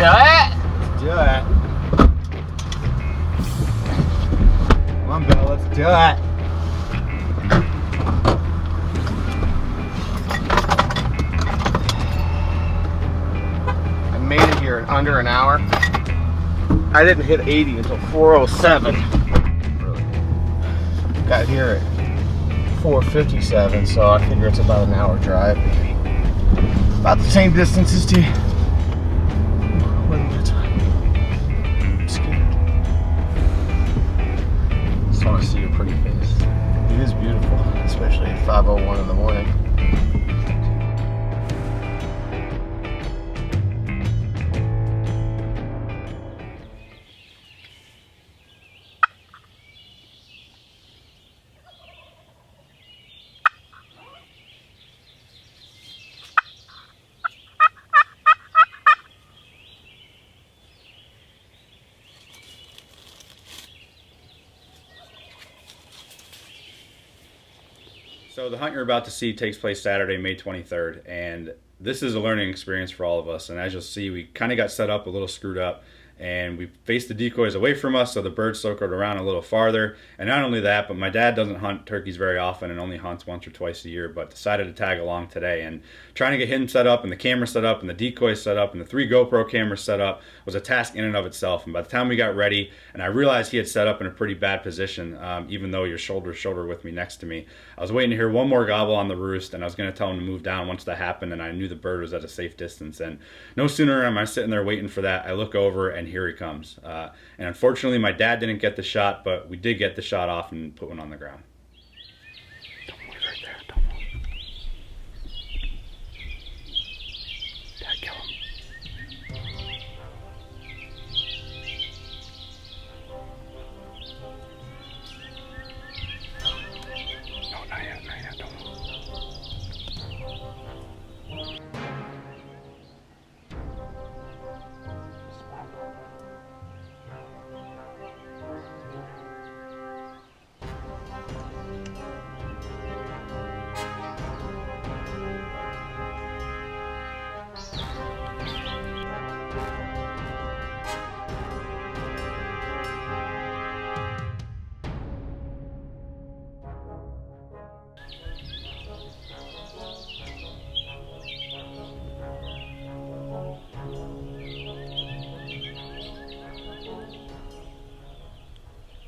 do it. Let's do it. Come on, Bill, let's do it. I made it here in under an hour. I didn't hit 80 until 4:07. Got here at 4:57, so I figure it's about an hour drive, maybe. About the same distance as to when it's I'm scared. Just want to see your pretty face. It is beautiful, especially at 5:01 in the morning. So the hunt you're about to see takes place Saturday, May 23rd, and this is a learning experience for all of us. And as you'll see, we kind of got set up a little screwed up, and we faced the decoys away from us, so the birds circled around a little farther. And not only that, but my dad doesn't hunt turkeys very often and only hunts once or twice a year, but decided to tag along today. And trying to get him set up and the camera set up and the decoys set up and the 3 GoPro cameras set up was a task in and of itself. And by the time we got ready, and I realized he had set up in a pretty bad position, even though you're shoulder to shoulder with me next to me, I was waiting to hear one more gobble on the roost, and I was going to tell him to move down once that happened, and I knew the bird was at a safe distance. And no sooner am I sitting there waiting for that, I look over and here he comes. And unfortunately my dad didn't get the shot, but we did get the shot off and put one on the ground. Don't move right there, don't move. Dad, kill him. No, not yet, don't move.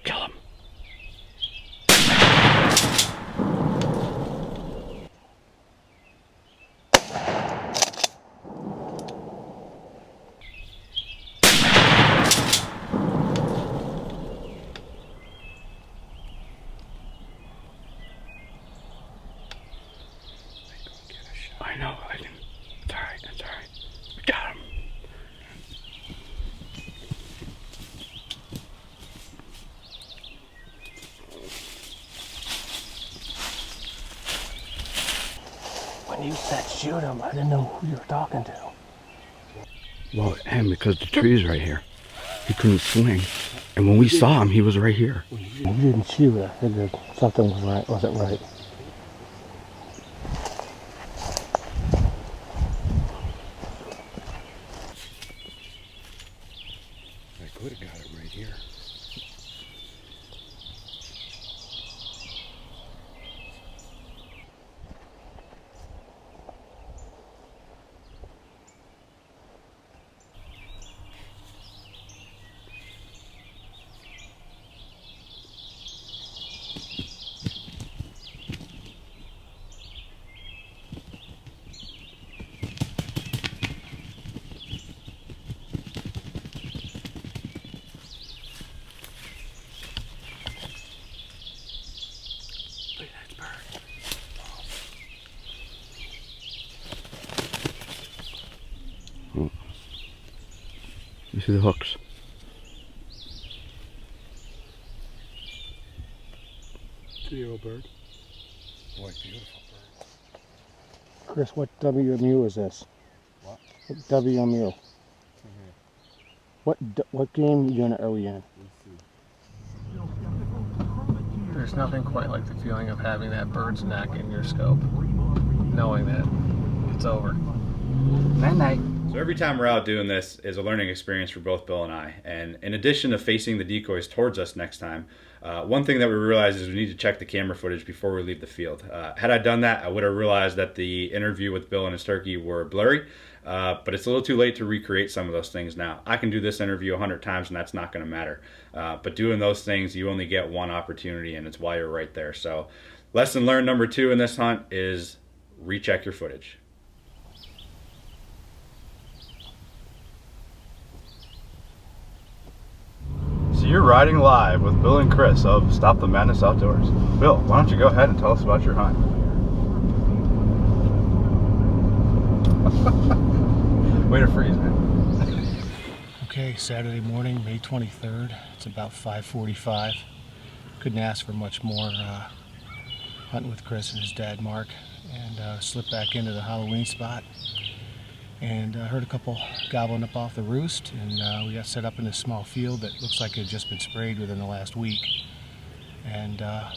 Kill him. I know, I didn't. It's alright, it's alright. We got him. When you said shoot him, I didn't know who you were talking to. Well, and because the tree's right here. He couldn't swing. And when we saw him, he was right here. You didn't shoot, I figured something wasn't right. I could have got it right here. Look at that bird. You see the hooks? Two-year-old bird. Boy, beautiful bird. Chris, what WMU is this? What? What WMU? What game unit are we in? There's nothing quite like the feeling of having that bird's neck in your scope, knowing that it's over. Night night. So every time we're out doing this is a learning experience for both Bill and I. And in addition to facing the decoys towards us next time, one thing that we realized is we need to check the camera footage before we leave the field. Had I done that, I would have realized that the interview with Bill and his turkey were blurry, but it's a little too late to recreate some of those things now. I can do this interview 100 times and that's not going to matter. But doing those things, you only get one opportunity, and it's why you're right there. So lesson learned number 2 in this hunt is recheck your footage. So you're riding live with Bill and Chris of Stop the Madness Outdoors. Bill, why don't you go ahead and tell us about your hunt? Way to freeze, man. Okay, Saturday morning, May 23rd. It's about 5:45. Couldn't ask for much more. Hunting with Chris and his dad, Mark, and slipped back into the Halloween spot. And heard a couple gobbling up off the roost, and we got set up in this small field that looks like it had just been sprayed within the last week. And a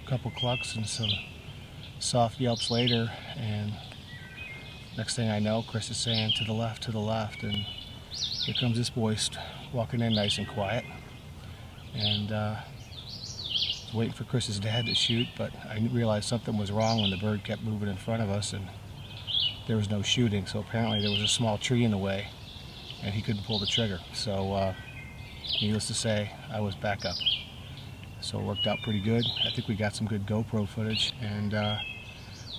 couple clucks and some soft yelps later, and next thing I know, Chris is saying to the left, and here comes this boy walking in nice and quiet. And was waiting for Chris's dad to shoot, but I realized something was wrong when the bird kept moving in front of us and there was no shooting. So apparently there was a small tree in the way and he couldn't pull the trigger. So needless to say, I was back up. So it worked out pretty good. I think we got some good GoPro footage, and I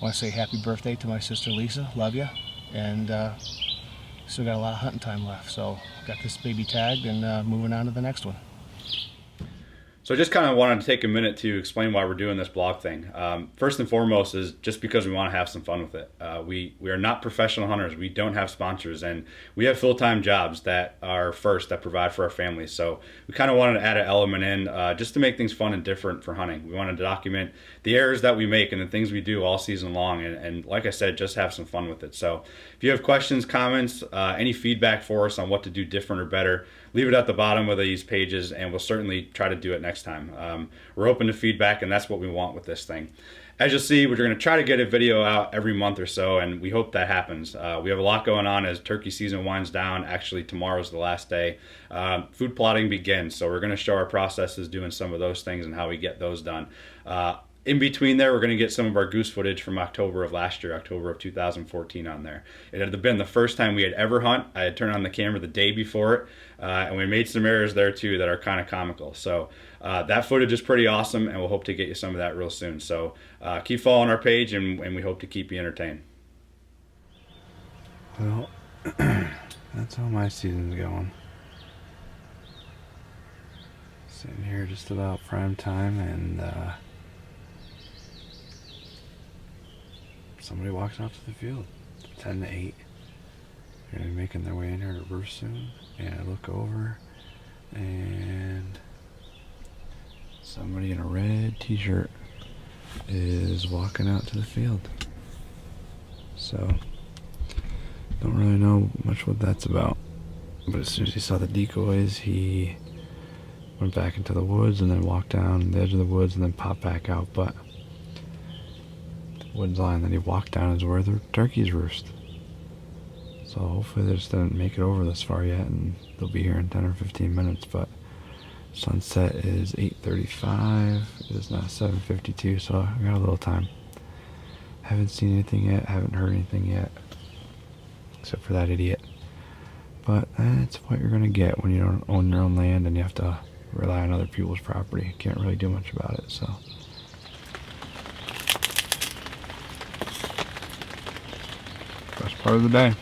want to say happy birthday to my sister Lisa. Love you. And still got a lot of hunting time left. So got this baby tagged and moving on to the next one. So I just kind of wanted to take a minute to explain why we're doing this blog thing. First and foremost is just because we want to have some fun with it. We are not professional hunters. We don't have sponsors, and we have full-time jobs that are that provide for our families. So we kind of wanted to add an element in just to make things fun and different for hunting. We wanted to document the errors that we make and the things we do all season long, and like I said, just have some fun with it. So if you have questions, comments, any feedback for us on what to do different or better, leave it at the bottom of these pages, and we'll certainly try to do it next time. We're open to feedback, and that's what we want with this thing. As you'll see, we're going to try to get a video out every month or so, and we hope that happens. We have a lot going on as turkey season winds down. Actually, tomorrow's the last day. Food plotting begins, so we're going to show our processes doing some of those things and how we get those done. In between there, we're going to get some of our goose footage from October of last year, October of 2014 on there. It had been the first time we had ever hunt. I had turned on the camera the day before it, and we made some errors there too that are kind of comical. So that footage is pretty awesome, and we'll hope to get you some of that real soon. So keep following our page, and we hope to keep you entertained. Well, that's how my season's going. Sitting here just about prime time, and somebody walks out to the field. 10 to 8. They're going to be making their way in here to roost soon. And I look over, and somebody in a red t-shirt is walking out to the field. So, don't really know much what that's about. But as soon as he saw the decoys, he went back into the woods and then walked down the edge of the woods and then popped back out. But woods line that he walked down is where the turkeys roost. So hopefully they just didn't make it over this far yet, and they'll be here in 10 or 15 minutes. But sunset is 8:35. It is now 7:52, so I got a little time. Haven't seen anything yet, haven't heard anything yet, except for that idiot. But that's what you're gonna get when you don't own your own land and you have to rely on other people's property. Can't really do much about it. So best part of the day.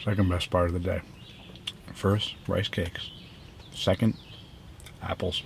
Second best part of the day. First, rice cakes. Second, apples.